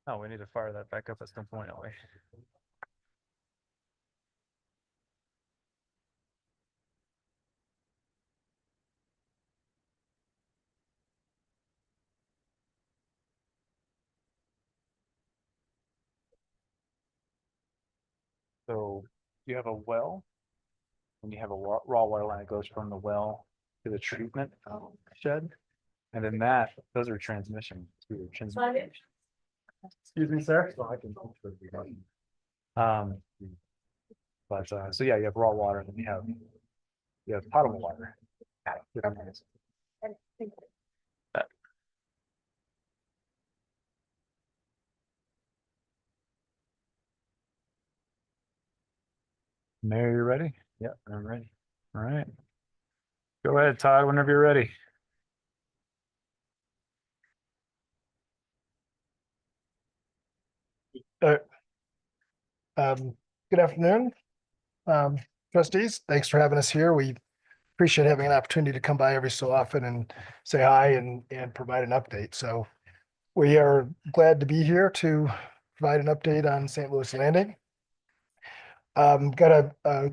Oh, we need to fire that back up at some point, don't we? So you have a well and you have a raw water line that goes from the well to the treatment shed. And then those are transmission. Excuse me, sir. Um, but so yeah, you have raw water and then you have potable water. Mary, you ready? Yeah, I'm ready. All right. Go ahead, Todd, whenever you're ready. Uh, Good afternoon, um, trustees. Thanks for having us here. We appreciate having an opportunity to come by every so often and say hi and provide an update. So we are glad to be here to provide an update on St. Louis Landing. Got a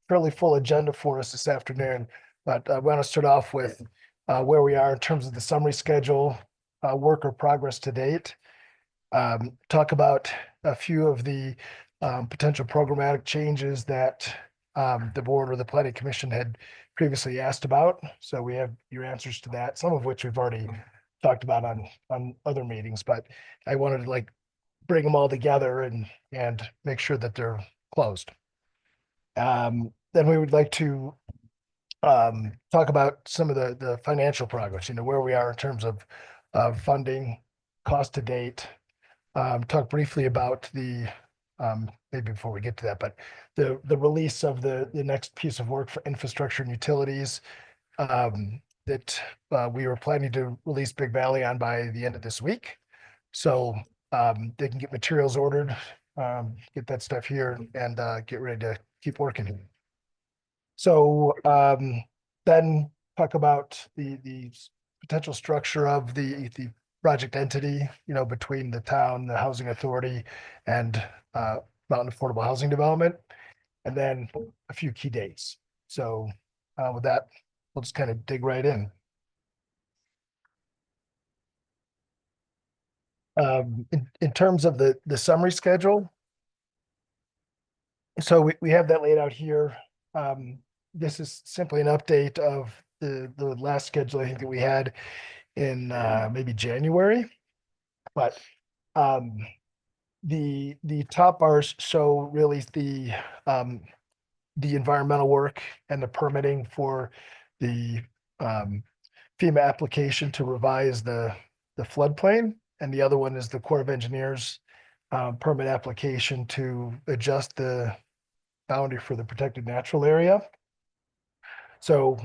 fairly full agenda for us this afternoon, but I want to start off with where we are in terms of the summary schedule, work or progress to date. Talk about a few of the potential programmatic changes that the board or the planning commission had previously asked about. So we have your answers to that, some of which we've already talked about on other meetings, but I wanted to bring them all together and make sure that they're closed. Then we would like to talk about some of the financial progress, where we are in terms of funding, cost to date, talk briefly about maybe before we get to that, but the release of the next piece of work for infrastructure and utilities that we were planning to release Big Valley on by the end of this week. So they can get materials ordered, get that stuff here and get ready to keep working. So then talk about the potential structure of the project entity, between the town, the housing authority, and Mountain Affordable Housing Development, and then a few key dates. So with that, we'll just kind of dig right in. In terms of the summary schedule, so we have that laid out here. This is simply an update of the last schedule I think that we had in maybe January. But um, the top bars show really the environmental work and the permitting for the FEMA application to revise the floodplain. And the other one is the Corps of Engineers permit application to adjust the boundary for the protected natural area. So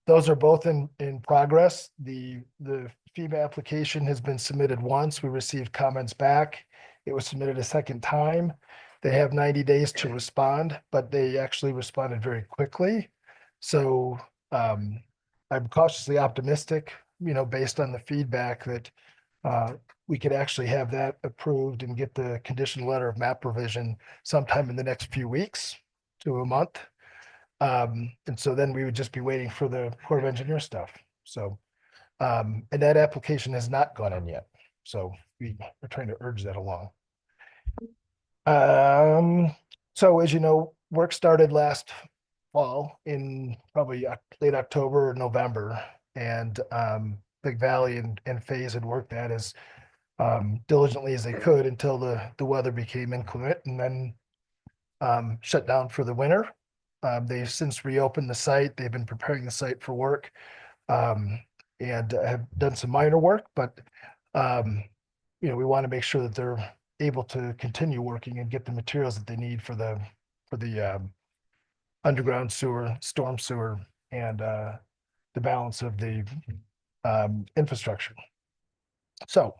those are both in progress. The FEMA application has been submitted once. We received comments back. It was submitted a second time. They have 90 days to respond, but they actually responded very quickly. So I'm cautiously optimistic, based on the feedback that we could actually have that approved and get the conditional letter of map revision sometime in the next few weeks to a month. And so then we would just be waiting for the Corps of Engineer stuff. So, and that application has not gone in yet. So we're trying to urge that along. So as you know, work started last fall in probably late October or November. And Big Valley and Phase had worked that as diligently as they could until the weather became inclement and then shut down for the winter. They've since reopened the site. They've been preparing the site for work and have done some minor work, but we want to make sure that they're able to continue working and get the materials that they need for the underground sewer, storm sewer, and the balance of the infrastructure. So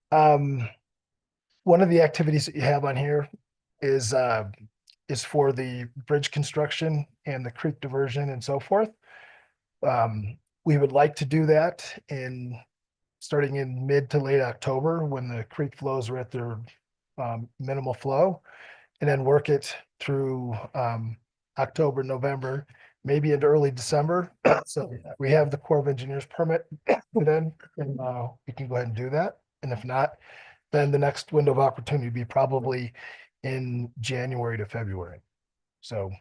one of the activities that you have on here is for the bridge construction and the creek diversion and so forth. We would like to do that in starting in mid to late October when the creek flows are at their minimal flow. And then work it through October, November, maybe into early December. So we have the Corps of Engineers permit then, and we can go ahead and do that. And if not, then the next window of opportunity would be probably in January to February. So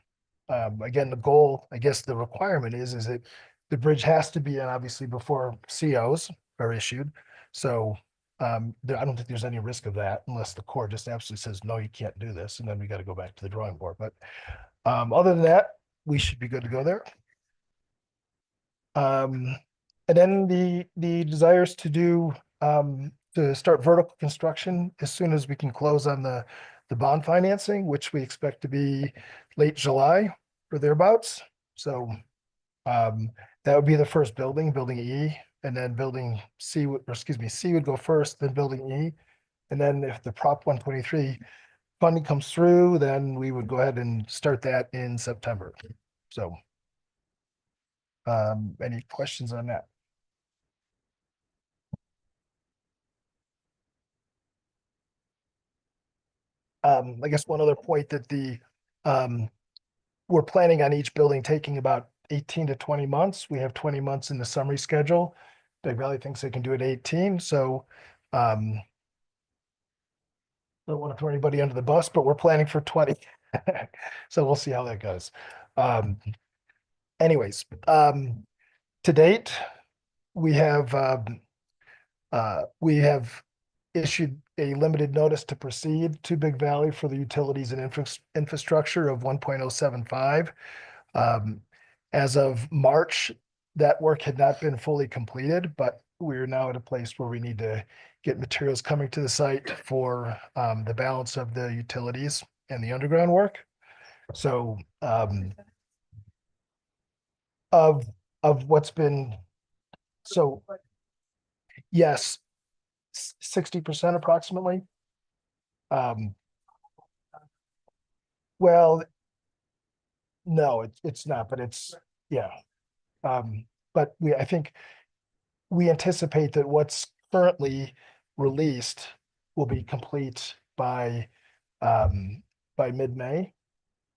again, the goal, I guess the requirement is that the bridge has to be in obviously before COs are issued. So I don't think there's any risk of that unless the Corps just absolutely says, no, you can't do this. And then we got to go back to the drawing board. But other than that, we should be good to go there. Um, and then the desires to do to start vertical construction as soon as we can close on the bond financing, which we expect to be late July or thereabouts. So that would be the first building, building E, and then building C, or excuse me, C would go first, then building E. And then if the Prop 123 funding comes through, then we would go ahead and start that in September. So any questions on that? I guess one other point that um, we're planning on each building taking about 18 to 20 months. We have 20 months in the summary schedule. Big Valley thinks they can do it 18, so don't want to throw anybody under the bus, but we're planning for 20. So we'll see how that goes. Um, anyways, to date, we have issued a limited notice to proceed to Big Valley for the utilities and infrastructure of 1.075. As of March, that work had not been fully completed, but we're now at a place where we need to get materials coming to the site for the balance of the utilities and the underground work. So of what's been, so yes, 60% approximately. Um, well, no, it's not, but it's, yeah. But I think we anticipate that what's currently released will be complete um, by mid-May.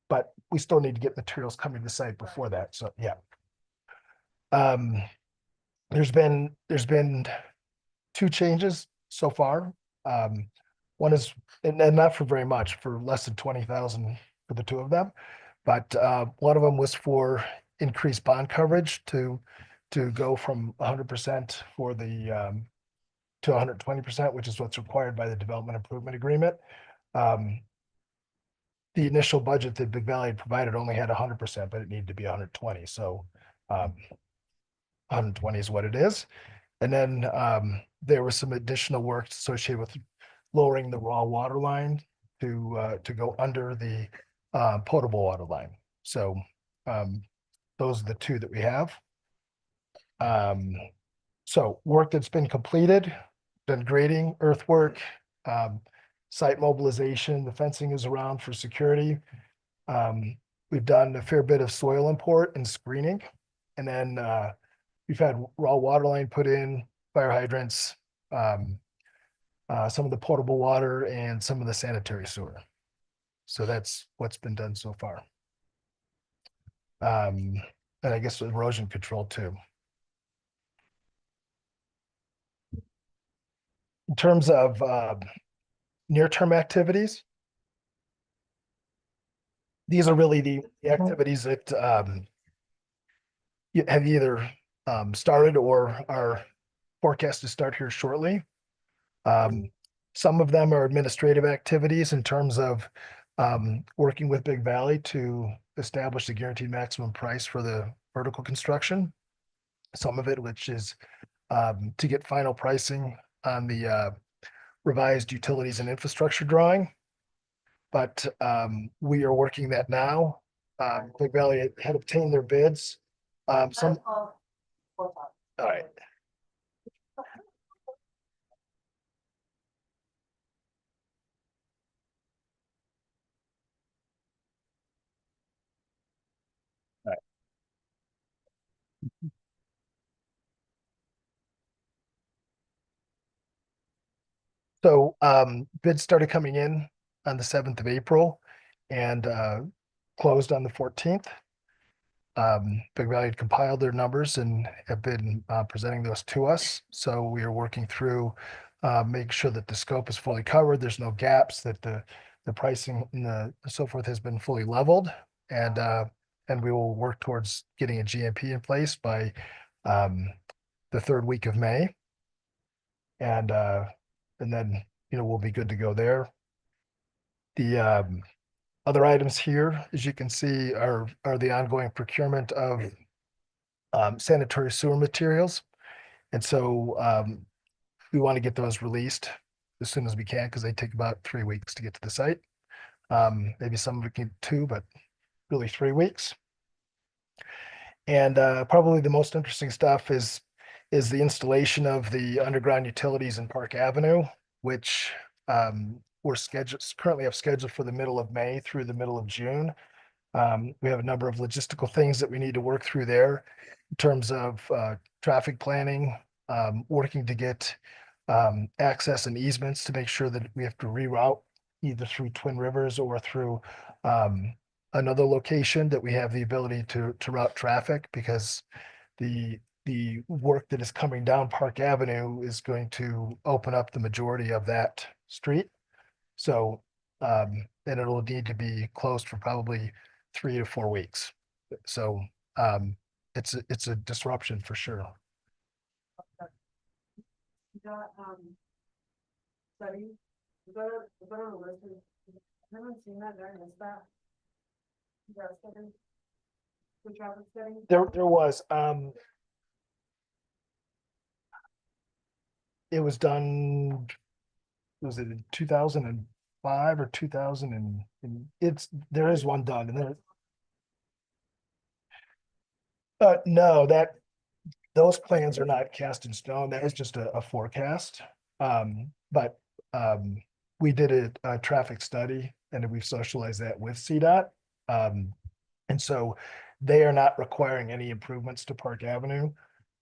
But we still need to get materials coming to the site before that, so, yeah. Um, there's been two changes so far. One is, and not for very much, for less than 20,000 for the two of them. But one of them was for increased bond coverage to go from 100% for the to 120%, which is what's required by the development improvement agreement. Um, the initial budget that Big Valley had provided only had 100%, but it needed to be 120. So 120 is what it is. And then there was some additional work associated with lowering the raw water line to go under the potable water line. So those are the two that we have. So work that's been completed, done grading, earthwork, site mobilization, the fencing is around for security. We've done a fair bit of soil import and screening. And then we've had raw water line put in, fire hydrants, some of the potable water and some of the sanitary sewer. So that's what's been done so far. And I guess erosion control too. In terms of near-term activities, these are really the activities that have either started or are forecast to start here shortly. Some of them are administrative activities in terms of working with Big Valley to establish the guaranteed maximum price for the vertical construction. Some of it, which is to get final pricing on the revised utilities and infrastructure drawing. But we are working that now. Big Valley had obtained their bids. All right. So bids started coming in on the 7th of April and closed on the 14th. Big Valley had compiled their numbers and have been presenting those to us. So we are working through make sure that the scope is fully covered. There's no gaps, that the pricing and the so forth has been fully leveled. And we will work towards getting a GMP in place by um, the 3rd week of May. And then, we'll be good to go there. The other items here, as you can see, are the ongoing procurement of sanitary sewer materials. And so we want to get those released as soon as we can because they take about 3 weeks to get to the site. Maybe some of it can 2, but really 3 weeks. And probably the most interesting stuff is the installation of the underground utilities in Park Avenue, which currently have scheduled for the middle of May through the middle of June. We have a number of logistical things that we need to work through there in terms of traffic planning, working to get access and easements to make sure that we have to reroute either through Twin Rivers or through another location that we have the ability to route traffic because the work that is coming down Park Avenue is going to open up the majority of that street. So, and it'll need to be closed for probably 3 to 4 weeks. So, it's a disruption for sure. That study, is that on the list? I haven't seen that, did I miss that? That study? The traffic study? There was, it was done, was it in 2005 or 2000 and there is one done and there. No, those plans are not cast in stone. That is just a forecast. But we did a traffic study and we've socialized that with CDOT. And so they are not requiring any improvements to Park Avenue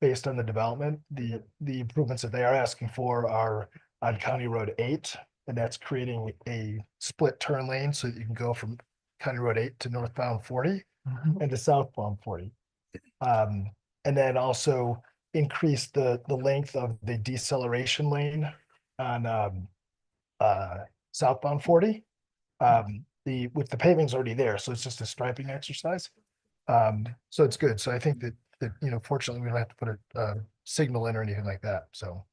based on the development. The improvements that they are asking for are on County Road 8, and that's creating a split turn lane so that you can go from County Road 8 to northbound 40 and to southbound 40. And then also increase the length of the deceleration lane on southbound 40. With the paving's already there, so it's just a striping exercise. So it's good. So I think that fortunately we don't have to put a signal in or anything like that. So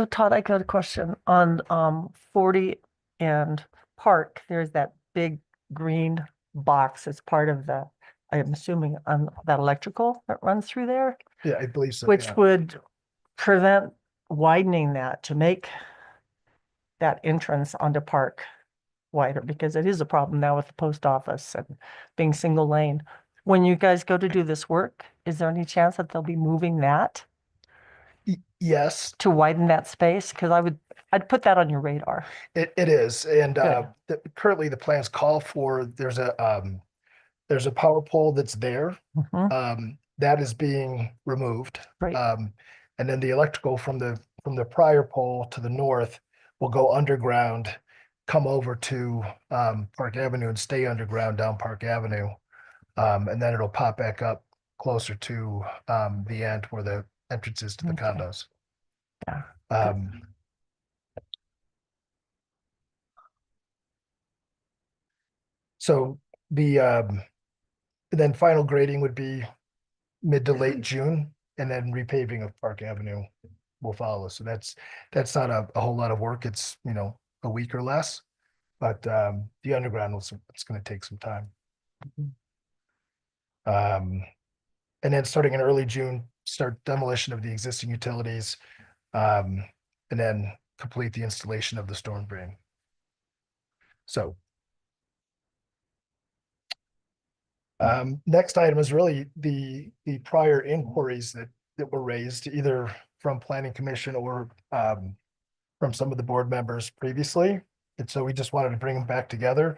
Todd, I got a question on 40 and Park. There's that big green box as part of the, I'm assuming on that electrical that runs through there, Yeah, I believe so. which Yeah. would prevent widening that to make that entrance onto Park wider, because it is a problem now with the post office and being single lane. When you guys go to do this work, is there any chance that they'll be moving that Yes, to widen that space? Because I'd put that on your radar. it is. And Good. currently the plans call for, there's a power pole that's there. Mhm. That is being removed. Right. And then the electrical from the prior pole to the north will go underground, come over to Park Avenue and stay underground down Park Avenue. And then it'll pop back up closer to the end where the entrance is to the Okay. condos. Yeah. So then final grading would be mid to late June, and then repaving of Park Avenue will follow. So that's not a whole lot of work. It's, a week or less. But the underground it's going to take some time. And then starting in early June, start demolition of the existing utilities, and then complete the installation of the storm drain. So next item is really the prior inquiries that were raised either from Planning Commission or from some of the board members previously. And so we just wanted to bring them back together.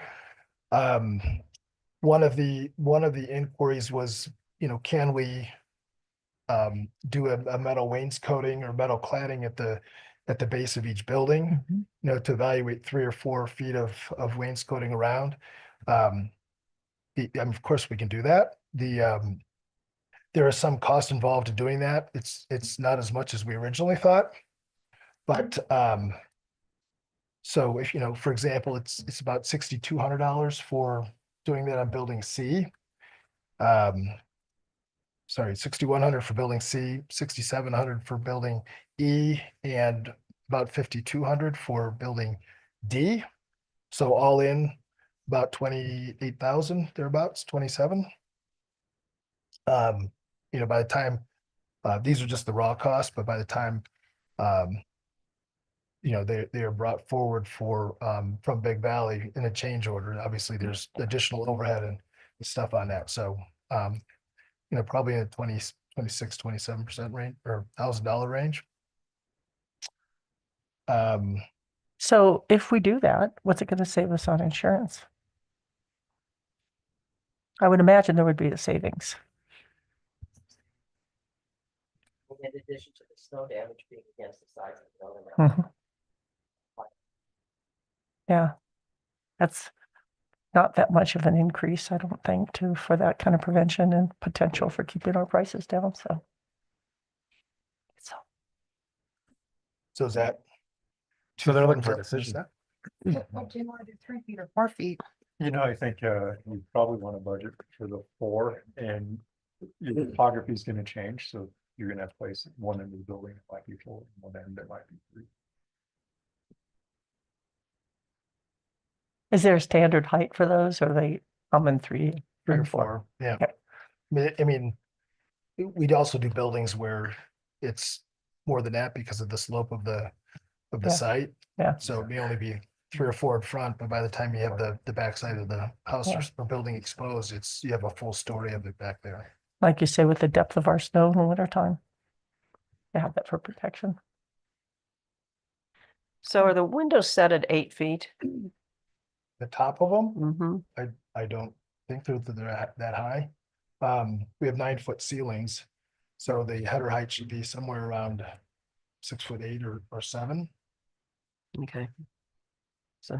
One of the inquiries was, can we do a metal wainscoting or metal cladding at the base of each building, Mhm. you know, to evaluate 3 or 4 feet of wainscoting around. Of course, we can do that. There is some cost involved in doing that. It's not as much as we originally thought. But, so if, you know, for example, it's about $6,200 for doing that on building C. Sorry, 6,100 for building C, 6,700 for building E, and about 5,200 for building D. So all in, about 28,000 thereabouts, 27. You know, by the time, these are just the raw costs, but by the time, you know, they are brought forward for, from Big Valley in a change order. Obviously, there's additional overhead and stuff on that. So, you know, probably in the 26-27% range or $1,000 range. So if we do that, what's it gonna save us on insurance? I would imagine there would be a savings. In addition to the snow damage being against the sides of the building. Mhm. Yeah, that's not that much of an increase, I don't think, for that kind of prevention and potential for keeping our prices down, so. So, So is that? So they're looking for a Is decision. that- What do you want to do, 3 feet or 4 feet? You know, I think you probably want to budget for the 4 and your topography is going to change, so you're going to have to place one end of the building, it might be 4, and one end it might be 3. is there a standard height for those, or they come in 3 3 or and 4? 4, yeah. Okay. I mean, we'd also do buildings where it's more than that because of the slope of the Yeah. site. Yeah. So it may only be 3 or 4 in front, but by the time you have the backside of the house Yeah. or building exposed, you have a full story of it back there. Like you say, with the depth of our snow in the wintertime. They have that for protection. So are the windows set at 8 feet? The top of them, Mm-hmm. I don't think they're that high. We have 9-foot ceilings, so the header height should be somewhere around 6'8" or 7. Okay. So,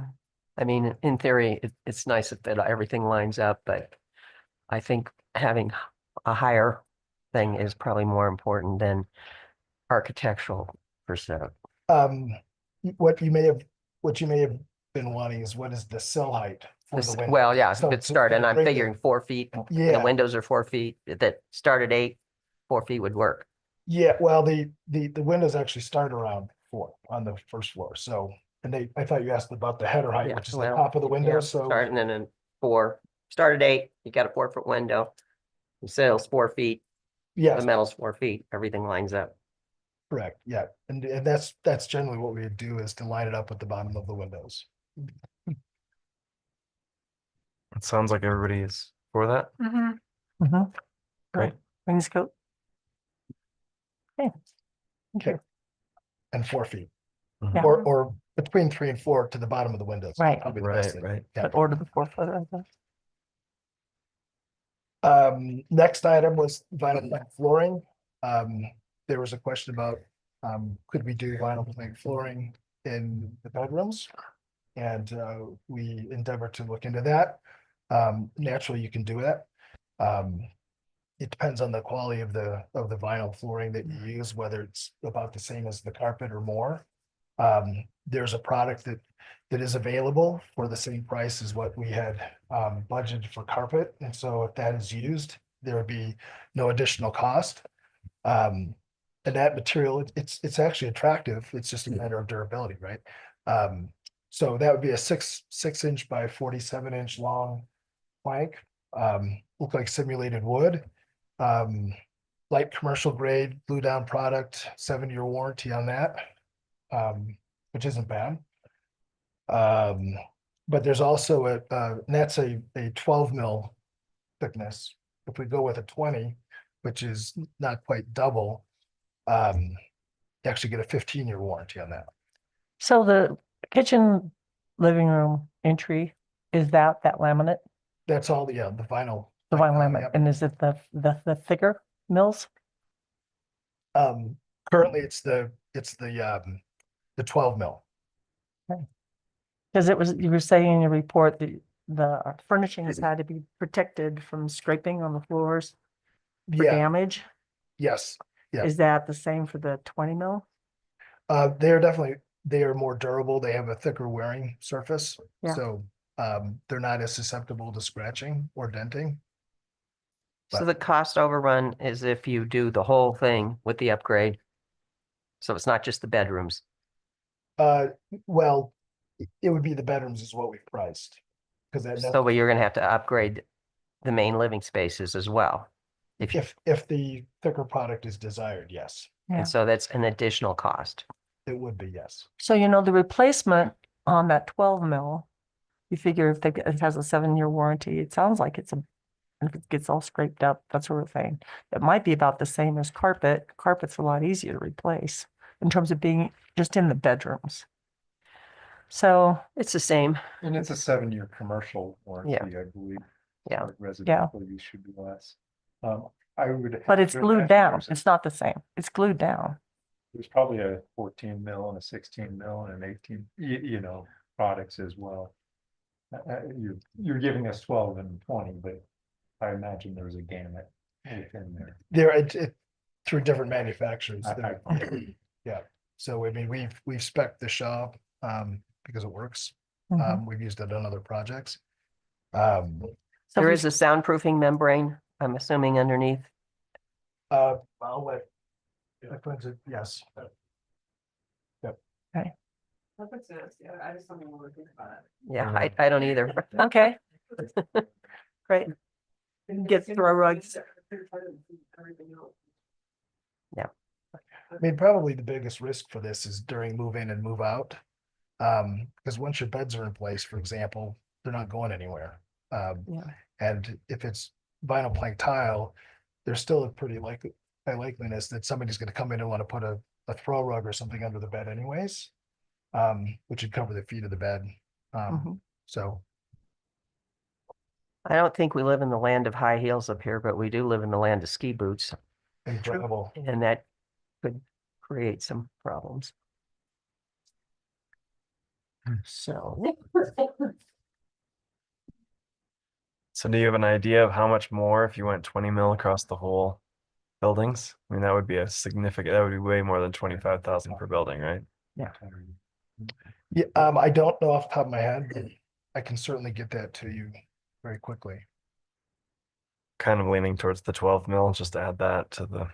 I mean, in theory, it's nice that everything lines up, but I think having a higher thing is probably more important than architectural percent. What you may have been wanting is what is the sill height for the window? Well, yeah, So if it to started, and I'm bring the- figuring 4 feet, and the Yeah. windows are 4 feet, that start at 8, 4 feet would work. Yeah, well, the windows actually start around 4 on the first floor, so, and I thought you asked about the header height, Yeah, which is the well, top of the window, Yeah, so. start and then 4, start at 8, you got a 4-foot window. The sale's 4 feet, the Yes, metal's 4 feet, everything lines up. correct, yeah, and that's generally what we do is to line it up with the bottom of the windows. It sounds like everybody is for that. Mhm. Great. Wainscot. Okay. Okay. And 4 feet, Yeah. or between 3 and 4 to the bottom of the windows. Right. Probably the best Right, thing. right. Yeah. But order the 4-foot, I guess. Next item was vinyl plank flooring. There was a question about, could we do vinyl plank flooring in the bedrooms? And, we endeavored to look into that. Naturally, you can do that. It depends on the quality of the vinyl flooring that you use, whether it's about the same as the carpet or more. There's a product that is available for the same price as what we had budgeted for carpet. And so if that is used, there would be no additional cost. And that material, it's actually attractive. It's just a matter of durability, right? So that would be a 6-inch by 47-inch long plank. Look like simulated wood. Light commercial grade glue down product, 7-year warranty on that. Which isn't bad. But there's also and that's a 12 mil thickness. If we go with a 20, which is not quite double, you actually get a 15-year warranty on that. So the kitchen, living room entry, is that laminate, That's all, the vinyl. the like, vinyl laminate, yep. and is it the thicker mills? Currently it's the the 12 mil. Because it was, you were saying in your report that the furnishings had to be protected from scraping on the floors for Yeah, damage. yes. Yeah. Is that the same for the 20 mil? They are more durable. They have a thicker wearing surface. Yeah. So they're not as susceptible to scratching or denting. So But- the cost overrun is if you do the whole thing with the upgrade. So it's not just the bedrooms. Well, it would be the bedrooms is what we've priced. Because So you're gonna have to upgrade the main living spaces as well. if the thicker product is desired, yes, Yeah. And so that's an additional cost. it would be, yes. So, the replacement on that 12 mil, you figure if it has a 7-year warranty, it sounds like if it gets all scraped up, that sort of thing. It might be about the same as carpet. Carpet's a lot easier to replace in terms of being just in the bedrooms. So, It's the same. And it's a 7-year commercial warranty, I believe. Yeah. Like residential use should be less. I would. but it's have to glued imagine down. there's- It's not the same. It's glued down. There's probably a 14 mil and a 16 mil and an 18, products as well. You're giving us 12 and 20, but I imagine there's a gamut within there. They're through different manufacturers. I- Yeah, so I mean, we've spec'd the shop because it works. Mhm. We've used it on other projects. So There we- is a soundproofing membrane, I'm assuming underneath. I'll let. Yes. That makes sense, yeah, I just don't even want to think about it. Yeah, I don't either. Okay. Great. Get throw rugs. Everything else. I mean, probably the biggest risk for this is during move in and move out. Because once your beds are in place, for example, they're not going anywhere. Yeah. And if it's vinyl plank tile, there's still a pretty high likeliness that somebody's gonna come in and want to put a throw rug or something under the bed anyways. Which would cover the feet of the bed. Mhm. So, I don't think we live in the land of high heels up here, but we do live in the land of ski boots, incredible. and that could create some problems. So, So do you have an idea of how much more if you went 20 mil across the whole buildings? I mean, that would be that would be way more than 25,000 per building, right? Yeah, I don't know off the top of my head, but I can certainly get that to you very quickly. Kind of leaning towards the 12 mil, just to add that to the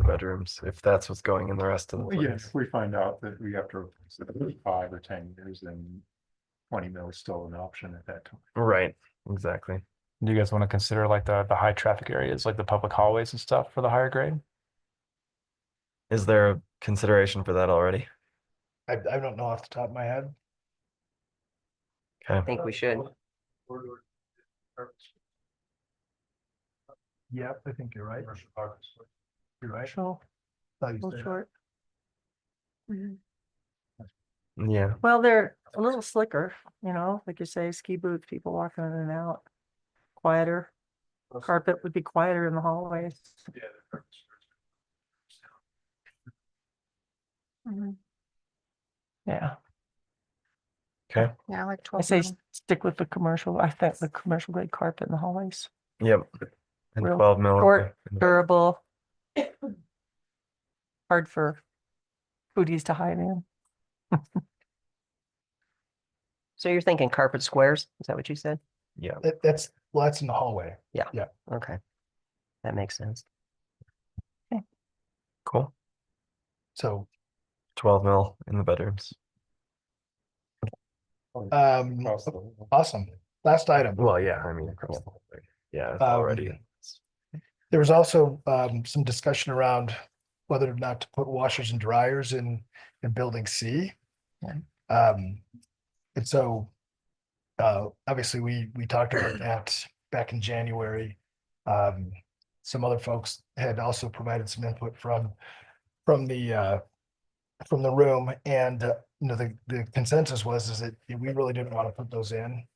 bedrooms, if that's what's going in the rest of the Yeah, place. if we find out that we have to replace it in 5 or 10 years, then 20 mil is still an option at that time. Right, exactly. Do you guys want to consider like the high traffic areas, like the public hallways and stuff for the higher grade? Is there a consideration for that already? I don't know off the top of my head. I Okay, think we should. Yep, I think you're right. You're right. Sure. Thought you Little said that. short. Mhm. yeah, Well, they're a little slicker, like you say, ski boots, people walking in and out. Quieter. Carpet would be quieter in the hallways. Mhm. Yeah, okay, Yeah, like I 12 say mil. stick with the commercial. I think the commercial grade carpet in the hallways. yep. And Real 12 mil. short. Durable. Hard for foodies to hide in. So you're thinking carpet squares? Is that what you said? Yeah, That's in the hallway. Okay. That makes sense. cool. So, 12 mil in the bedrooms. Across the whole- awesome. Last item. Well, yeah, I mean, across the whole thing. Yeah, it's Um, already. There was also some discussion around whether or not to put washers and dryers in building C. Yeah. And so obviously we talked about that back in January. Some other folks had also provided some input from the room, and the consensus was that we really didn't want to put those in.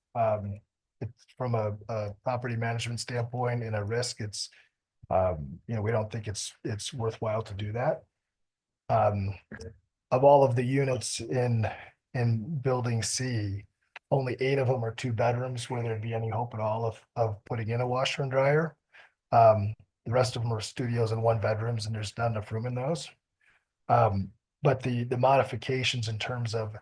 It's from a property management standpoint and a risk, we don't think it's worthwhile to do that. um, of all of the units in building C, only 8 of them are 2 bedrooms where there'd be any hope at all of putting in a washer and dryer. The rest of them are studios and 1 bedrooms, and there's not enough room in those. But the modifications in terms of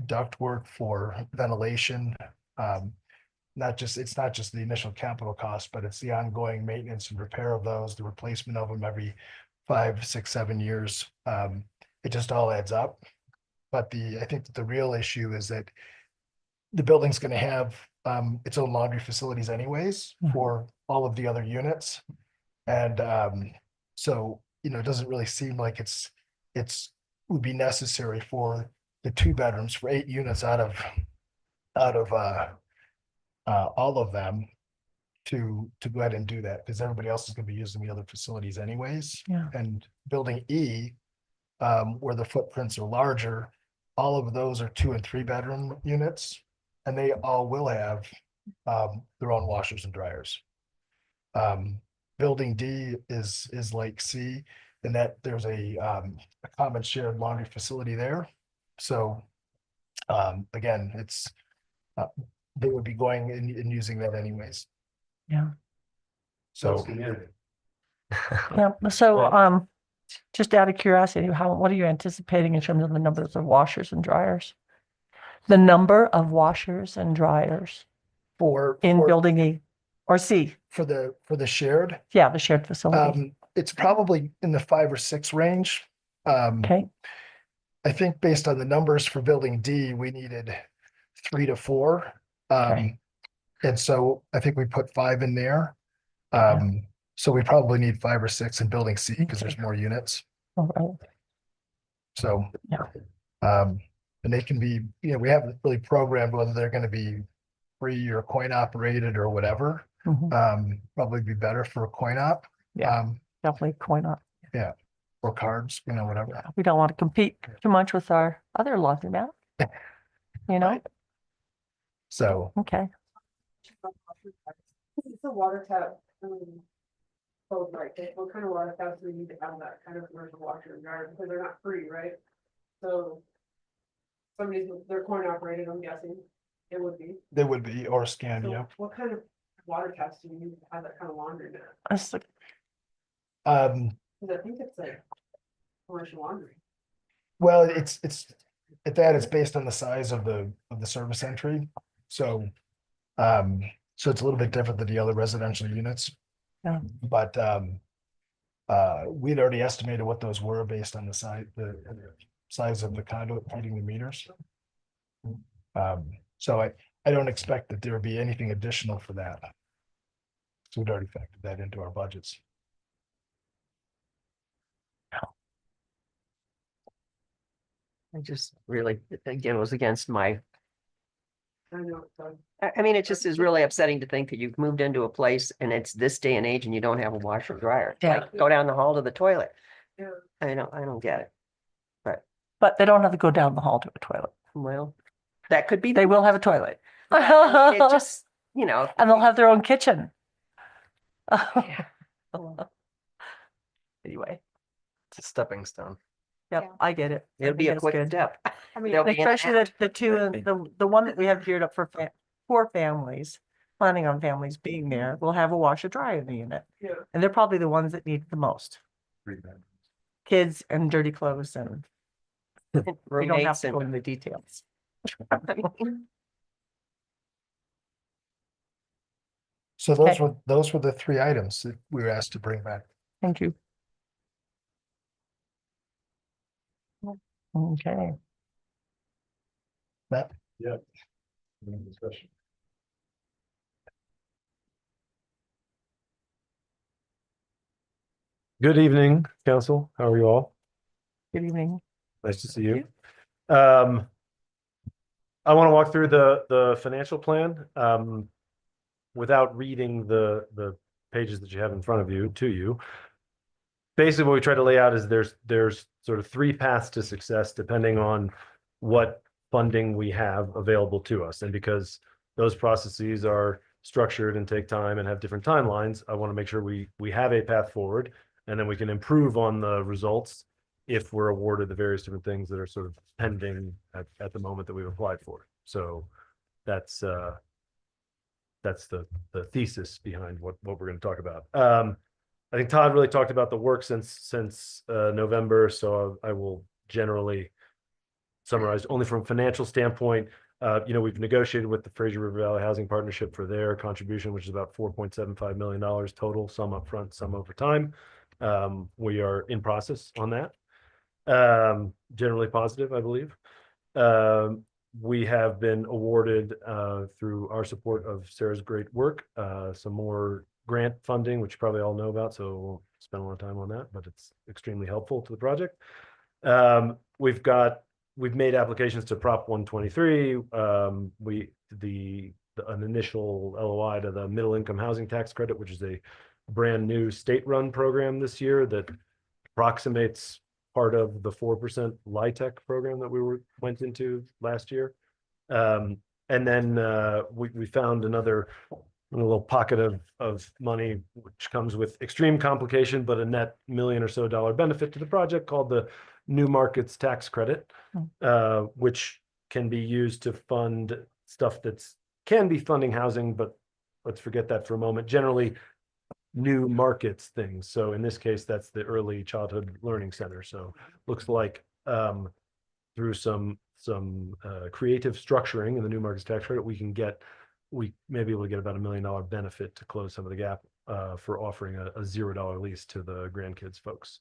ductwork for ventilation, it's not just the initial capital cost, but it's the ongoing maintenance and repair of those, the replacement of them every 5, 6, 7 years. It just all adds up. But I think that the real issue is that the building's gonna have its own laundry facilities anyways Mhm. for all of the other units. And so, it doesn't really seem like would be necessary for the 2 bedrooms for 8 units out of all of them to go ahead and do that, because everybody else is gonna be using the other facilities anyways. Yeah. And building E, where the footprints are larger, all of those are 2 and 3 bedroom units, and they all will have their own washers and dryers. Building D is like C, in that there's a common shared laundry facility there. So again, they would be going and using that anyways. Yeah. So Yeah, so, just out of curiosity, what are you anticipating in terms of the numbers of washers and dryers? The number of washers and dryers in building E or C? for the shared, Yeah, the shared facility. it's probably in the 5 or 6 range. Okay, I think based on the numbers for building D, we needed 3 to 4. Okay. And so I think we put 5 in there. So we probably need 5 or 6 in building C because there's more units. all right. So. Yeah. And they can be, we haven't really programmed whether they're gonna be free or coin operated or whatever. Mhm. Probably be better for a coin op. Yeah. Definitely coin up. Or cards, whatever. We don't want to compete too much with our other laundromat. Right. So, Okay, It's a water tap. Code, right, what kind of water taps do we need to have that kind of commercial washer and dryer, because they're not free, right? So. They're coin operated, I'm guessing, it would be. they would be, or scan, So yeah. what kind of water taps do you need to have that kind of laundry net? that's the- Um, Cause I think it's like commercial laundry. well, it's it's based on the size of the service entry. So, so it's a little bit different than the other residential units. Yeah. But, we'd already estimated what those were based on the size of the conduit feeding the meters. So I don't expect that there would be anything additional for that. So we'd already factored that into our budgets. I just really, again, was against my, I know, so. I mean, it just is really upsetting to think that you've moved into a place and it's this day and age and you don't have a washer and dryer. It's Yeah. like, go down the hall to the toilet. Yeah. I don't get it. but they don't have to go down the hall to a toilet. Well, that could be. They will have a toilet. It just, And they'll have their own kitchen. yeah. Anyway, It's a stepping stone. yep, Yeah. I get it. I It'll be think a that's quick good. step. I mean, They'll be in and Especially out. the two, the one that we have geared up for families, planning on families being there, will have a washer dryer in the unit. Yeah. And they're probably the ones that need it the most. 3 bedrooms. Kids and dirty clothes, and we don't have Roommates to go and. into the details. So Okay. those were the 3 items that we were asked to bring back. Thank you. Okay, Matt? Any discussion? Good evening, council. How are you all? good evening. Nice to see you. I want to walk through the financial plan without reading the pages that you have in front of you to you. Basically, what we try to lay out is there's sort of 3 paths to success depending on what funding we have available to us. And because those processes are structured and take time and have different timelines, I want to make sure we have a path forward, and then we can improve on the results if we're awarded the various different things that are sort of pending at the moment that we've applied for. So that's the thesis behind what we're going to talk about. I think Todd really talked about the work since November, so I will generally summarize only from a financial standpoint. We've negotiated with the Fraser River Valley Housing Partnership for their contribution, which is about $4.75 million total, some upfront, some over time. We are in process on that. Generally positive, I believe. We have been awarded through our support of Sarah's great work, some more grant funding, which you probably all know about, so we'll spend a lot of time on that, but it's extremely helpful to the project. We've made applications to Prop 123. An initial LOI to the middle income housing tax credit, which is a brand new state-run program this year that approximates part of the 4% LIHTC program that we went into last year. And then we found another little pocket of money, which comes with extreme complication, but a net $1 million or so benefit to the project, called the New Markets Tax Credit, which can be used to fund stuff can be funding housing, but let's forget that for a moment. Generally, new markets things. So in this case, that's the Early Childhood Learning Center. So looks like through some creative structuring in the New Markets Tax Credit, we may be able to get about $1 million benefit to close some of the gap for offering a $0 lease to the grandkids folks.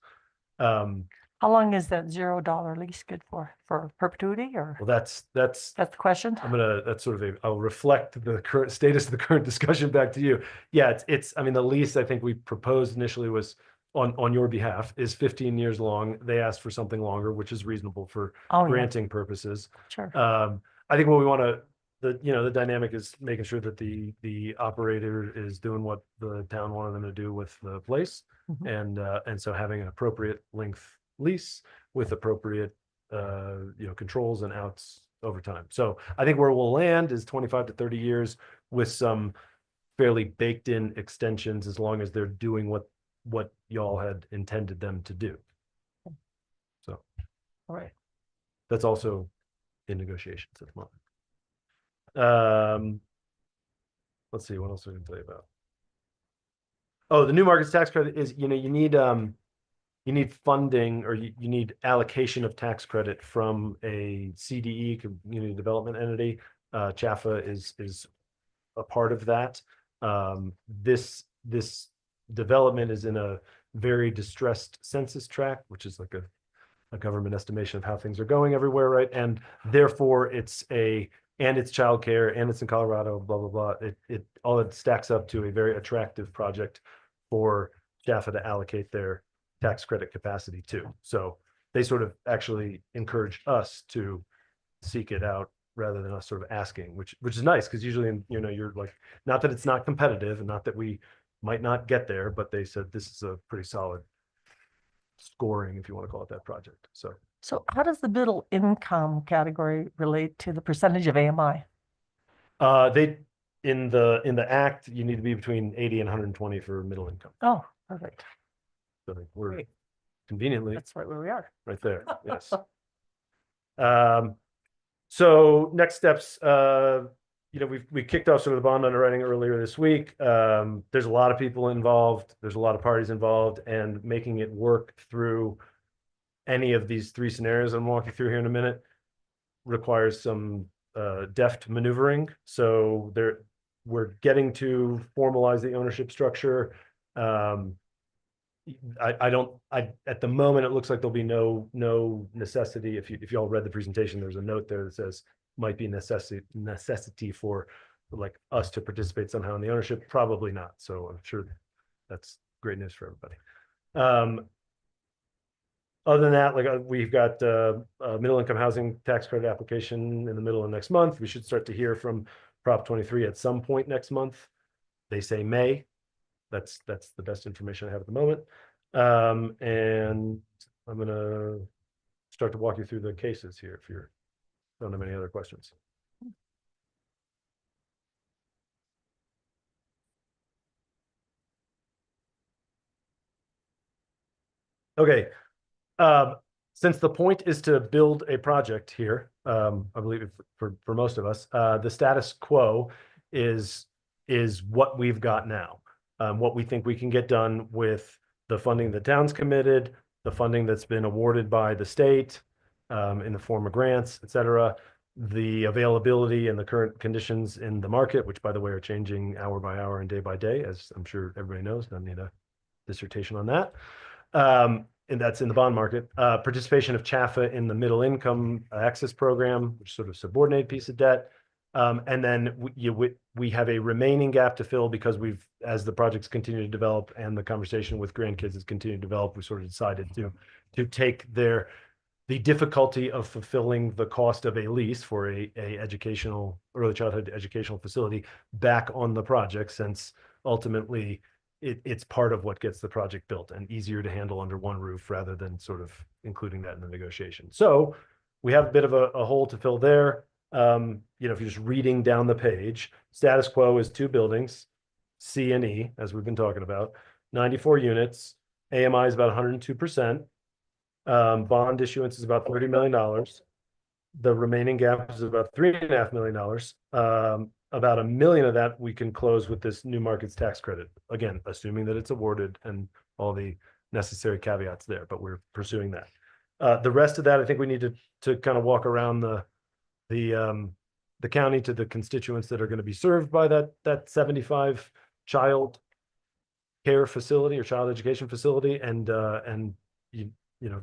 How long is that $0 lease good for perpetuity, or? Well, that's That's the question. that's sort of I'll reflect the current status of the current discussion back to you. Yeah, I mean, the lease I think we proposed initially was on your behalf is 15 years long. They asked for something longer, which is reasonable for Oh, yeah, granting purposes. sure. I think what we want to, the dynamic is making sure that the operator is doing what the town wanted them to do with the place. Mhm. And so having an appropriate length lease with appropriate, controls and outs over time. So I think where we'll land is 25 to 30 years with some fairly baked in extensions, as long as they're doing what y'all had intended them to do. So All right. that's also in negotiations at the moment. Let's see, what else I can tell you about. Oh, the New Markets Tax Credit is, you need funding, or you need allocation of tax credit from a CDE, community development entity. CHAFA is a part of that. This development is in a very distressed census tract, which is like a government estimation of how things are going everywhere, right? And therefore it's childcare, and it's in Colorado, blah, blah, blah. It stacks up to a very attractive project for CHAFA to allocate their tax credit capacity to. So they sort of actually encourage us to seek it out rather than us sort of asking, which is nice, because usually, you're like, not that it's not competitive and not that we might not get there, but they said this is a pretty solid scoring, if you want to call it that, project. So how does the middle income category relate to the percentage of AMI? in the act, you need to be between 80 and 120 for middle income. Oh, perfect. So we're Great. conveniently That's right where we are. right there. Yes. So next steps, we kicked off sort of the bond underwriting earlier this week. There's a lot of people involved. There's a lot of parties involved, and making it work through any of these three scenarios I'm walking through here in a minute requires some deft maneuvering. So we're getting to formalize the ownership structure. At the moment, it looks like there'll be no necessity. If you all read the presentation, there's a note there that says might be necessity for like us to participate somehow in the ownership. Probably not. So I'm sure that's great news for everybody. Other than that, we've got a middle income housing tax credit application in the middle of next month. We should start to hear from Prop 23 at some point next month. They say May. That's the best information I have at the moment. And I'm going to start to walk you through the cases here if you don't have any other questions. Okay. since the point is to build a project here, I believe for most of us, the status quo is what we've got now. What we think we can get done with the funding the town's committed, the funding that's been awarded by the state, in the form of grants, et cetera, the availability and the current conditions in the market, which by the way are changing hour by hour and day by day, as I'm sure everybody knows. Don't need a dissertation on that. And that's in the bond market. Participation of CHAFA in the middle income access program, which is sort of subordinated piece of debt. And then we have a remaining gap to fill because as the projects continue to develop and the conversation with grandkids has continued to develop, we sort of decided to take the difficulty of fulfilling the cost of a lease for a early childhood educational facility back on the project, since ultimately it's part of what gets the project built and easier to handle under one roof rather than sort of including that in the negotiation. So we have a bit of a hole to fill there. If you're just reading down the page, status quo is 2 buildings, C and E, as we've been talking about, 94 units, AMI is about 102%. Bond issuance is about $30 million. The remaining gap is about $3.5 million. About $1 million of that we can close with this new markets tax credit. Again, assuming that it's awarded and all the necessary caveats there, but we're pursuing that. The rest of that, I think we need to kind of walk around the county to the constituents that are going to be served by that 75 child care facility or child education facility, and you know,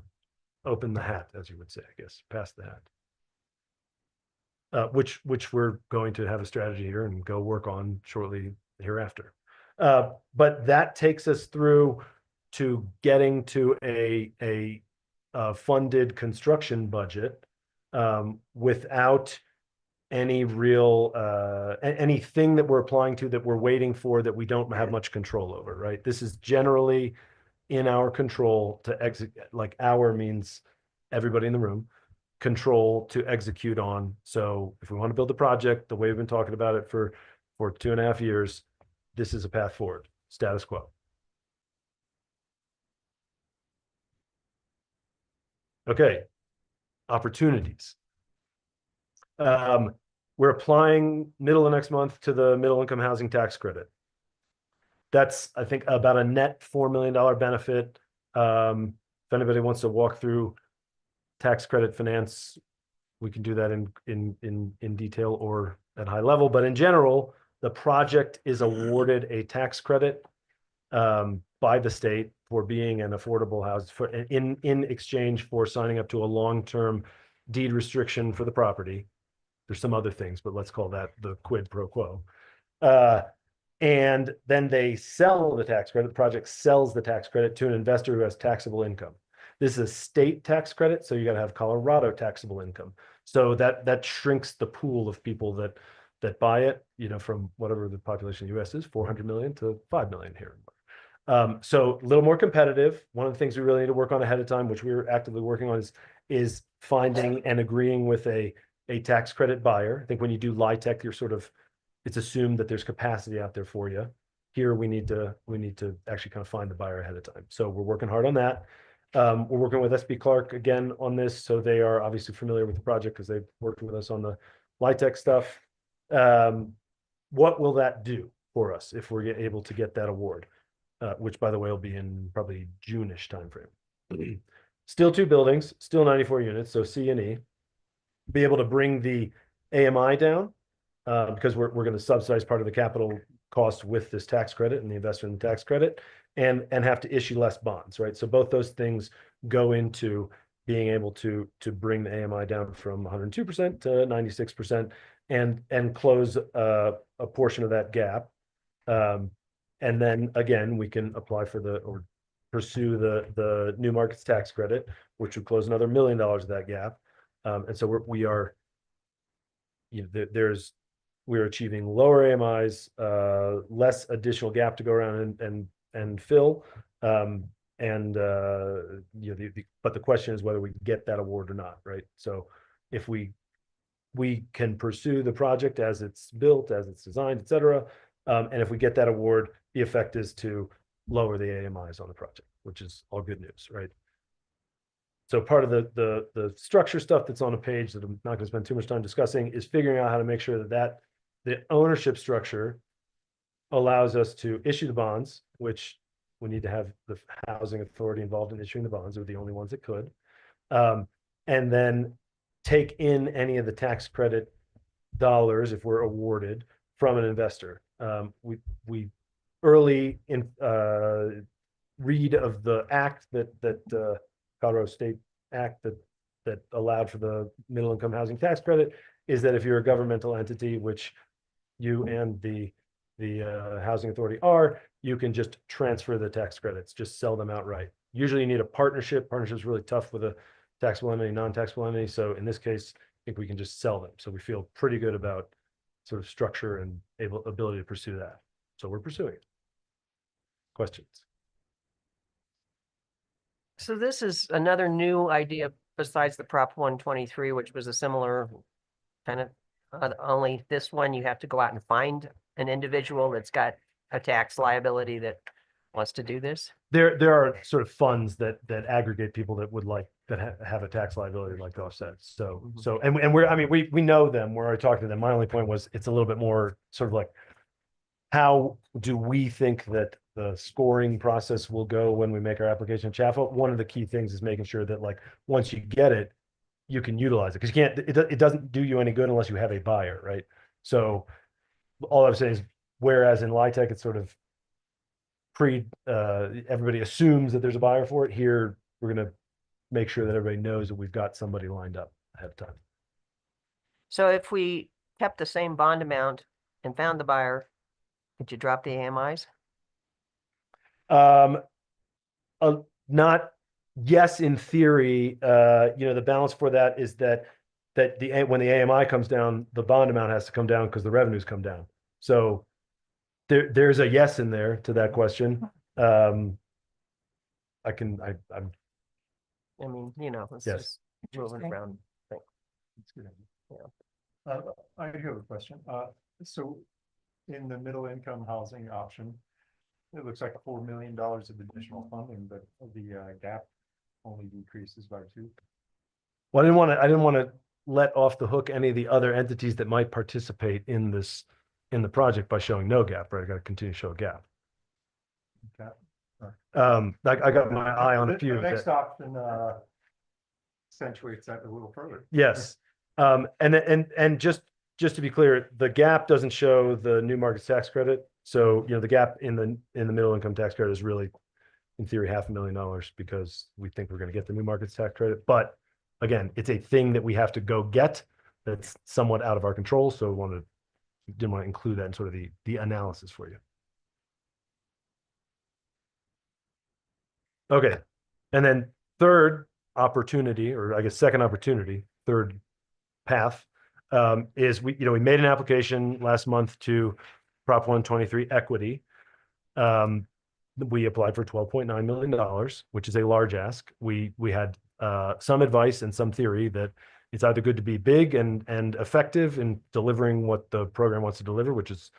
open the hat, as you would say, I guess, pass the hat. Which we're going to have a strategy here and go work on shortly hereafter. But that takes us through to getting to a funded construction budget without any real anything that we're applying to that we're waiting for that we don't have much control over, right? This is generally in our control to execute, like our means everybody in the room, control to execute on. So if we want to build a project the way we've been talking about it for 2.5 years, this is a path forward, status quo. Okay, opportunities. We're applying middle of next month to the middle income housing tax credit. That's, I think, about a net $4 million benefit. If anybody wants to walk through tax credit finance, we can do that in detail or at high level. But in general, the project is awarded a tax credit by the state for being an affordable house in exchange for signing up to a long-term deed restriction for the property. There's some other things, but let's call that the quid pro quo. And then they sell the tax credit. The project sells the tax credit to an investor who has taxable income. This is a state tax credit, so you got to have Colorado taxable income. So that shrinks the pool of people that buy it, from whatever the population of the US is, 400 million to 5 million here. So a little more competitive. One of the things we really need to work on ahead of time, which we're actively working on, is finding and agreeing with a tax credit buyer. I think when you do LIHTC, it's assumed that there's capacity out there for you. Here we need to actually kind of find the buyer ahead of time. So we're working hard on that. We're working with SB Clark again on this, so they are obviously familiar with the project because they've worked with us on the LIHTC stuff. What will that do for us if we're able to get that award? Which, by the way, will be in probably June-ish timeframe. Still 2 buildings, still 94 units, so C and E. Be able to bring the AMI down because we're going to subsidize part of the capital cost with this tax credit and the investment in the tax credit, and have to issue less bonds, right? So both those things go into being able to bring the AMI down from 102% to 96% and close a portion of that gap. And then again, we can apply for or pursue the new markets tax credit, which would close another $1 million of that gap. And so we're achieving lower AMIs, less additional gap to go around and fill. But the question is whether we get that award or not, right? So if we can pursue the project as it's built, as it's designed, et cetera. And if we get that award, the effect is to lower the AMIs on the project, which is all good news, right? So part of the structure stuff that's on a page that I'm not gonna spend too much time discussing is figuring out how to make sure that the ownership structure allows us to issue the bonds, which we need to have the housing authority involved in issuing the bonds. They're the only ones that could. And then take in any of the tax credit dollars if we're awarded from an investor. We early in read of the act that Colorado State Act that allowed for the middle income housing tax credit is that if you're a governmental entity, which you and the housing authority are, you can just transfer the tax credits, just sell them outright. Usually you need a partnership. Partnership's really tough with a taxable entity, non-taxable entity. So in this case, I think we can just sell them. So we feel pretty good about sort of structure and ability to pursue that. So we're pursuing it. Questions? So this is another new idea besides the Prop 123, which was a similar kind of, only this one, you have to go out and find an individual that's got a tax liability that wants to do this. There are sort of funds that aggregate people that would like that have a tax liability like to offset. So and we're, I mean, we know them. We're already talking to them. My only point was it's a little bit more sort of like, how do we think that the scoring process will go when we make our application in Chaffa? One of the key things is making sure that like once you get it, you can utilize it, because you can't, it doesn't do you any good unless you have a buyer, right? So all I'm saying is, whereas in LIHTC, it's sort of everybody assumes that there's a buyer for it. Here, we're gonna make sure that everybody knows that we've got somebody lined up ahead of time. So if we kept the same bond amount and found the buyer, could you drop the AMIs? Not, yes, in theory, the balance for that is that when the AMI comes down, the bond amount has to come down because the revenues come down. So there's a yes in there to that question. I'm I mean, it's Yes. just moving around. That's good. I do have a question. So in the middle income housing option, it looks like $4 million of additional funding, but the gap only decreases by 2. Well, I didn't want to let off the hook any of the other entities that might participate in the project by showing no gap, right? I got to continue to show a gap. Okay. I got my eye on a few. The next option accentuates that a little further. Yes. And just to be clear, the gap doesn't show the new market tax credit. So, the gap in the middle income tax credit is really, in theory, $500,000 because we think we're going to get the new market tax credit. But again, it's a thing that we have to go get that's somewhat out of our control. So didn't want to include that in sort of the analysis for you. Okay. And then third opportunity, or I guess second opportunity, third path, is we made an application last month to Prop 123 equity. We applied for $12.9 million, which is a large ask. We had some advice and some theory that it's either good to be big and effective in delivering what the program wants to deliver, which is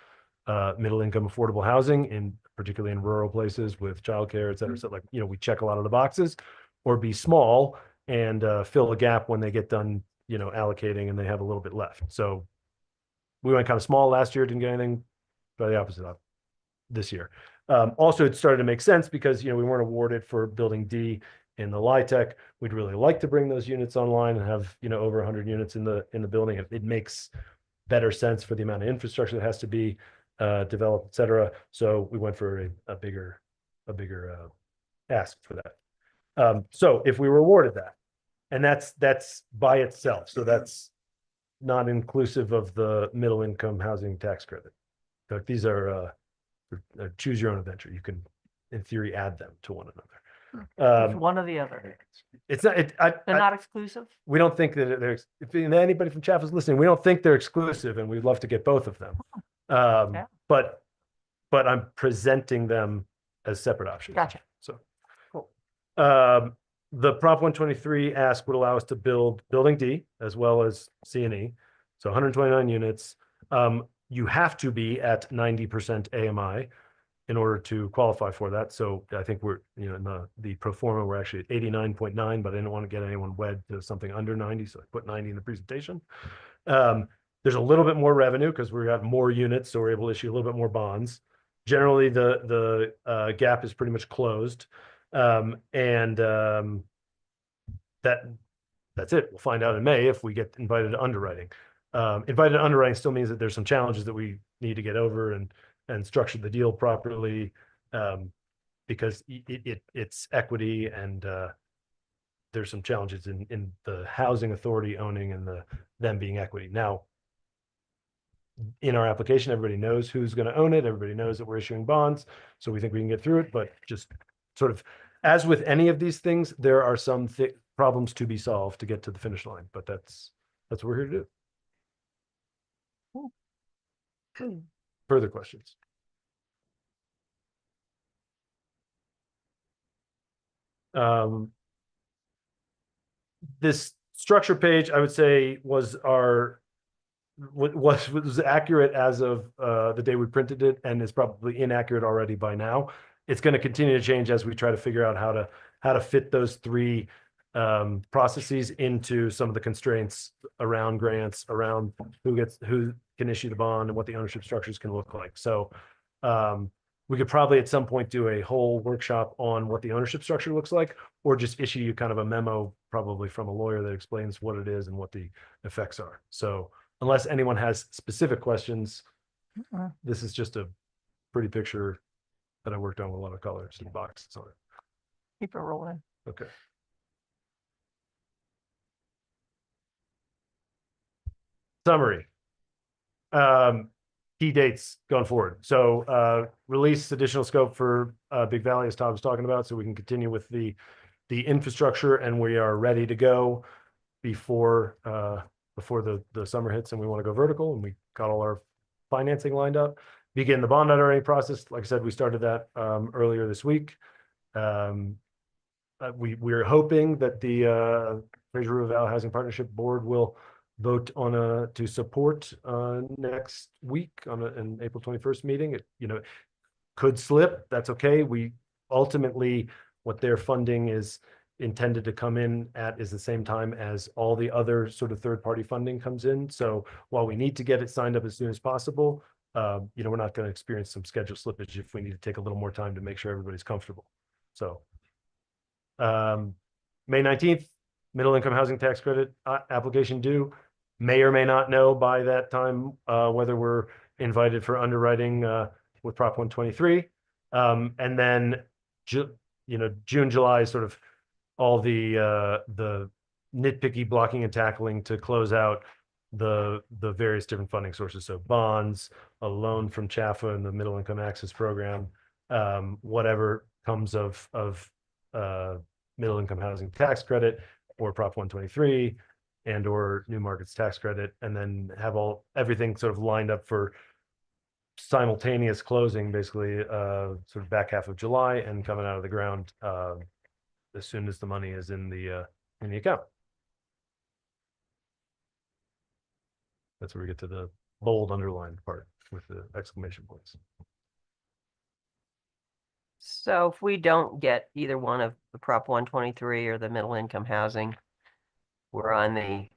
middle income affordable housing, particularly in rural places with childcare, et cetera. So we check a lot of the boxes, or be small and fill a gap when they get done, allocating and they have a little bit left. So we went kind of small last year, didn't get anything, but the opposite of this year. Also, it started to make sense because, we weren't awarded for building D in the LIHTC. We'd really like to bring those units online and have, over 100 units in the building. It makes better sense for the amount of infrastructure that has to be developed, et cetera. So we went for a bigger ask for that. So if we were awarded that, and that's by itself, so that's not inclusive of the middle income housing tax credit. Like these are choose your own adventure. You can, in theory, add them to one another. One or the other. It's not. They're not exclusive? We don't think that there's. If anybody from Chaffa's listening, we don't think they're exclusive, and we'd love to get both of them. Yeah. But I'm presenting them as separate options. Gotcha. So, cool. The Prop 123 ask would allow us to build Building D as well as C and E, so 129 units. You have to be at 90% AMI. in order to qualify for that. So I think we're, you know, in the pro forma, we're actually at 89.9, but I didn't want to get anyone wed to something under 90, so I put 90 in the presentation. There's a little bit more revenue because we got more units, so we're able to issue a little bit more bonds. Generally, the gap is pretty much closed. That's it. We'll find out in May if we get invited to underwriting. Invited to underwriting still means that there's some challenges that we need to get over and structure the deal properly, because it's equity and there's some challenges in the housing authority owning and them being equity. Now, in our application, everybody knows who's going to own it. Everybody knows that we're issuing bonds, so we think we can get through it. But just sort of, as with any of these things, there are some problems to be solved to get to the finish line. But that's what we're here to do. Further questions? This structure page, I would say, was accurate as of the day we printed it, and is probably inaccurate already by now. It's going to continue to change as we try to figure out how to fit those three processes into some of the constraints around grants, around who can issue the bond, and what the ownership structures can look like. So we could probably at some point do a whole workshop on what the ownership structure looks like, or just issue you kind of a memo, probably from a lawyer, that explains what it is and what the effects are. So unless anyone has specific questions, this is just a pretty picture that I worked on with a lot of colors and boxes on it. Keep it rolling. Okay. Summary. Key dates going forward. So release additional scope for Big Valley, as Todd was talking about, so we can continue with the infrastructure, and we are ready to go before the summer hits and we want to go vertical, and we got all our financing lined up. Begin the bond underwriting process. Like I said, we started that earlier this week. We're hoping that the Fraser River Valley Housing Partnership Board will vote on to support next week on an April 21st meeting. It, you know, could slip. That's okay. We ultimately, what their funding is intended to come in at is the same time as all the other sort of third-party funding comes in. So while we need to get it signed up as soon as possible, you know, we're not going to experience some schedule slippage if we need to take a little more time to make sure everybody's comfortable. So May 19th, middle income housing tax credit application due. May or may not know by that time whether we're invited for underwriting with Prop 123. And then you know, June, July is sort of all the nitpicky blocking and tackling to close out the various different funding sources. So bonds, a loan from CHAFA and the Middle Income Access Program, whatever comes of middle income housing tax credit or Prop 123 and or new markets tax credit, and then have everything sort of lined up for simultaneous closing, basically sort of back half of July, and coming out of the ground as soon as the money is in the account. That's where we get to the bold underlined part with the exclamation points. So if we don't get either one of the Prop 123 or the middle income housing, we're on the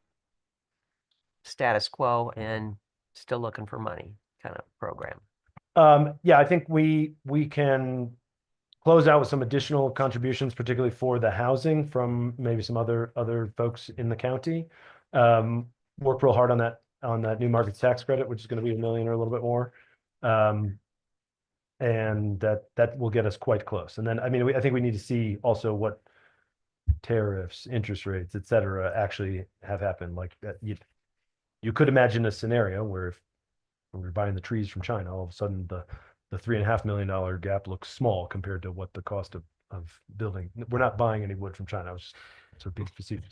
status quo and still looking for money kind of program. Yeah, I think we can close out with some additional contributions, particularly for the housing from maybe some other folks in the county. Work real hard on that new markets tax credit, which is going to be $1 million or a little bit more. And that will get us quite close. And then, I mean, I think we need to see also what tariffs, interest rates, et cetera, actually have happened. Like that, you could imagine a scenario where if we're buying the trees from China, all of a sudden the $3.5 million gap looks small compared to what the cost of building. We're not buying any wood from China. I was just sort of being facetious.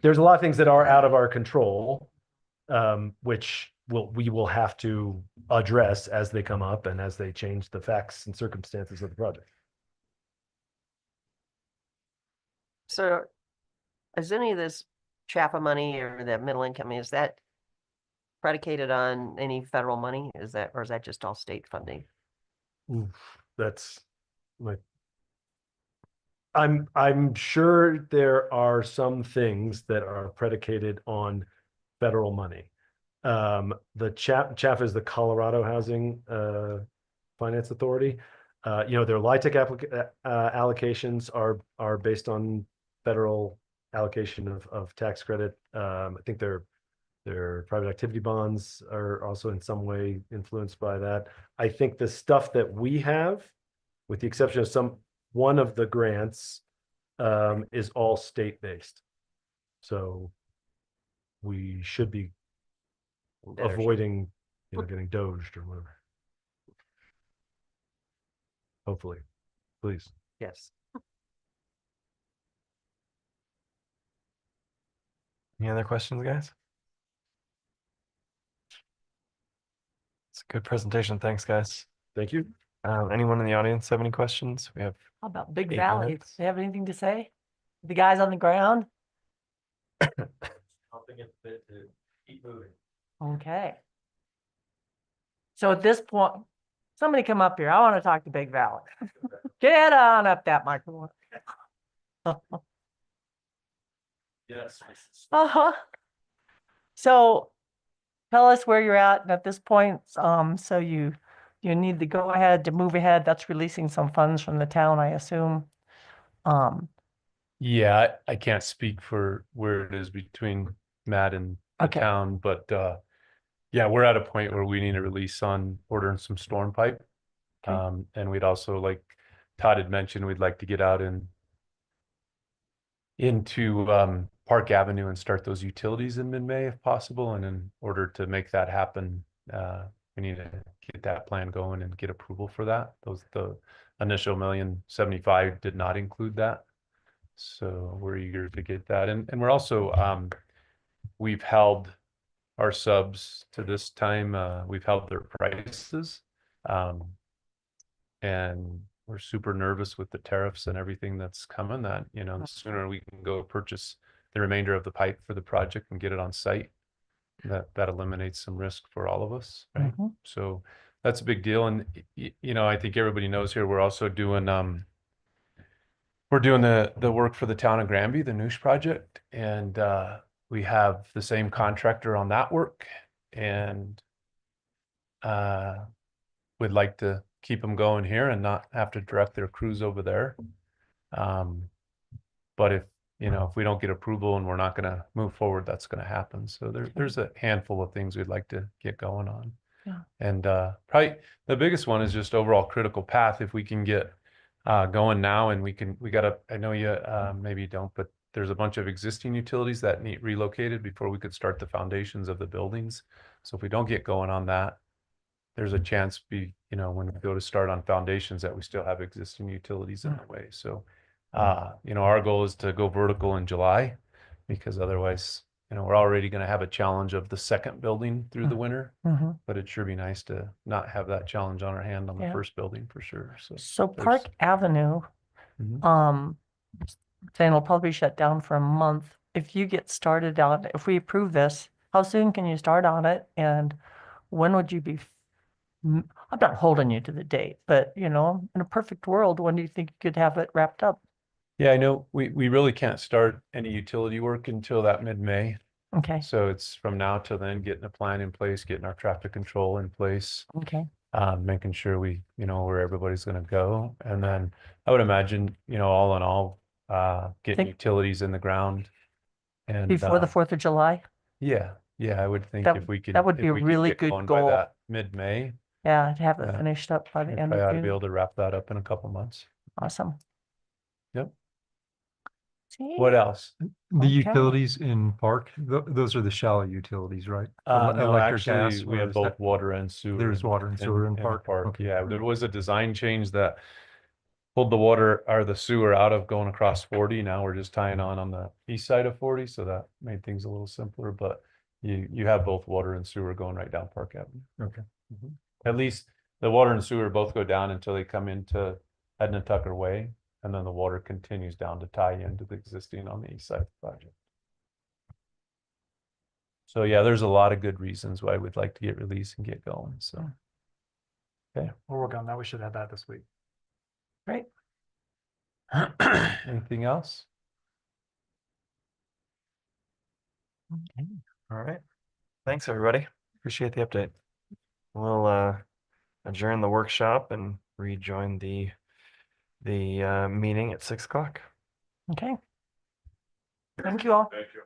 There's a lot of things that are out of our control, which we will have to address as they come up and as they change the facts and circumstances of the project. So is any of this CHAPA money or the middle income, is that predicated on any federal money? Or is that just all state funding? that's my. I'm sure there are some things that are predicated on federal money. The CHAF is the Colorado Housing Finance Authority. Their LIHTC allocations are based on federal allocation of tax credit. I think their private activity bonds are also in some way influenced by that. I think the stuff that we have, with the exception of one of the grants, is all state-based. So we should be Better shape. avoiding, getting doged or whatever. Hopefully, please. Yes. Any other questions, guys? It's a good presentation. Thanks, guys. Thank you. Anyone in the audience have any questions? We have How about Big 8 Valley? minutes. Do you have anything to say? The guys on the ground? Helping it to keep moving. Okay. So at this point, somebody come up here. I want to talk to Big Valley. Get on up that microphone. Yes. Uh-huh. So tell us where you're at. And at this point, so you need to go ahead to move ahead. That's releasing some funds from the town, I assume. Yeah, I can't speak for where it is between Matt and the Okay. town, but yeah, we're at a point where we need a release on ordering some storm pipe. Okay. And we'd also, like Todd had mentioned, we'd like to get out into Park Avenue and start those utilities in mid-May if possible. And in order to make that happen, we need to get that plan going and get approval for that. The initial $1,075,000 did not include that. So we're eager to get that. And we're also, we've held our subs to this time. We've held their prices. And we're super nervous with the tariffs and everything that's coming, that, the sooner we can go purchase the remainder of the pipe for the project and get it on site, that eliminates some risk for all of us, right? Mhm. So that's a big deal. And, I think everybody knows here, we're also doing, we're doing the work for the town of Granby, the Noosh project, and we have the same contractor on that work, and we'd like to keep them going here and not have to direct their crews over there. But if we don't get approval and we're not going to move forward, that's going to happen. So there's a handful of things we'd like to get going on. Yeah. And probably the biggest one is just overall critical path. If we can get going now, and we gotta, I know you maybe you don't, but there's a bunch of existing utilities that need relocated before we could start the foundations of the buildings. So if we don't get going on that, there's a chance when we go to start on foundations that we still have existing utilities in the way. So our goal is to go vertical in July, because otherwise, we're already going to have a challenge of the second building through the winter. Mhm. But it'd sure be nice to not have that challenge on our hand on the Yeah. first building for sure. So Park Avenue, Mhm. saying it'll probably be shut down for a month. If you get started on, if we approve this, how soon can you start on it? And when would you be, I'm not holding you to the date, but in a perfect world, when do you think you could have it wrapped up? Yeah, I know we really can't start any utility work until that mid-May. Okay, So it's from now till then, getting a plan in place, getting our traffic control in place, okay. making sure we, where everybody's gonna go. And then I would imagine, all in all, getting Think- utilities in the ground. And Before the 4th of July? yeah, I would think That- if we could. that would if be a we could really get good going by goal. that mid-May, Yeah, to have it Yeah. finished up by the we end probably ought of to be able June. to wrap that up in a couple months. Awesome. Yep. See? What else? The Okay. utilities in Park, those are the shallow utilities, right? Ele- No, electric, actually, gas, we or have is both that- water and sewer. There's water and sewer in Park? Okay. Yeah, there was a design change that pulled the water or the sewer out of going across 40. Now we're just tying on the east side of 40, so that made things a little simpler. But you have both water and sewer going right down Park Avenue. Okay. At least the water and sewer both go down until they come into Edna Tucker Way, and then the water continues down to tie into the existing on the east side of the project. So yeah, there's a lot of good reasons why we'd like to get released and get going. So We'll work on that. We should have that this week. Great. Anything else? All right. Thanks, everybody. Appreciate the update. We'll adjourn the workshop and rejoin the meeting at 6 o'clock. Okay. Thank you all. Thank you.